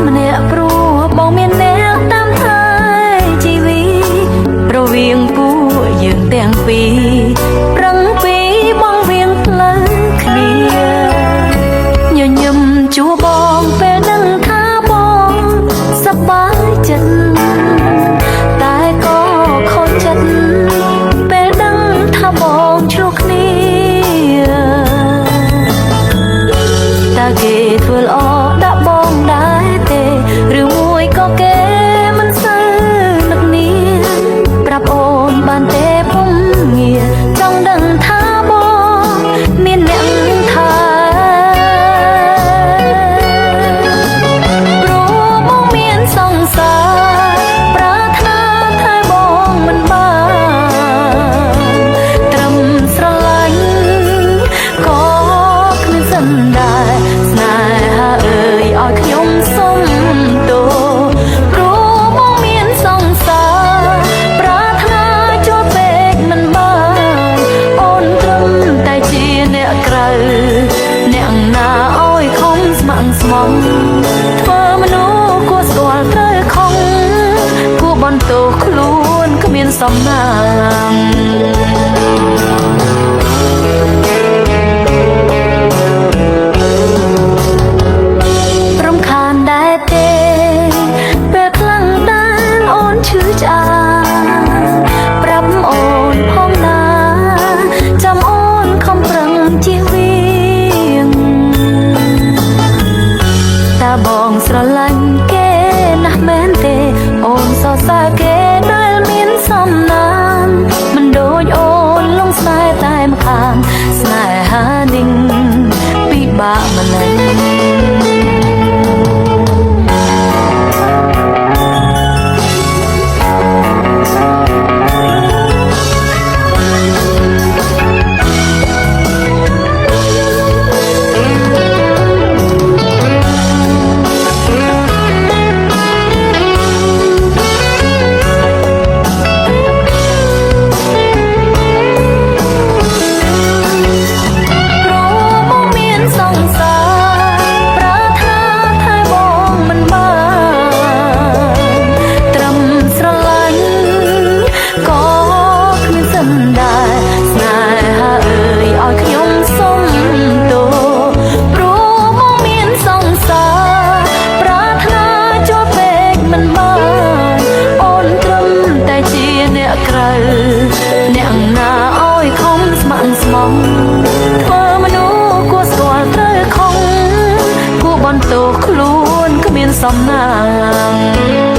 ម្នាក់ព្រោះបងមានអ្នកតាមថែជីវីរវាងពួកយើងទាំងពីរប្រឹងពីបងវៀងផ្លូវគ្នាញញឹមជួបងពេលដឹងថាបងសប្បាយចិត្តតែក៏ខូចចិត្តពេលដឹងថាបងឆ្លោះគ្នាតើគេធ្វើល្អដាក់បងដែរទេឬមួយក៏គេមិនសូវនឹកនាប្រាប់អូនបានទេពុំងារចង់ដឹងថាបងមានអ្នកថាព្រោះបងមានសង្សារប្រាថ្នាថែបងមិនបានត្រឹមស្រឡាញ់ក៏គ្មានសិនដែរស្នេហាអើយឲ្យខ្ញុំសុំទោព្រោះបងមានសង្សារប្រាថ្នាចូលពេកមិនបានអូនត្រឹមតែជាអ្នកក្រៅអ្នកណាឲ្យខំស្ម័គ្រស្មោះធ្វើមនុស្សគួរស្គាល់ត្រូវខំគួរបន្ទោសខ្លួនគ្មានសំណាងរំខានដែរទេពេលខ្លាំងតែអូនឈឺឆ្អាលប្រាប់អូនផងណាចាំអូនខំប្រឹងជៀសវាងតើបងស្រឡាញ់គេណាស់មែនទេអូនសរសើរគេដែលមានសំណានមិនដូចអូនលងស្នេហ៍តែម្ខាងស្នេហានេះពិបាកម្ល៉េះអ្នកណាឲ្យខំស្ម័គ្រស្មោះធ្វើមនុស្សគួរស្គាល់ត្រូវខំគួរបន្ទោសខ្លួនគ្មានសំណាង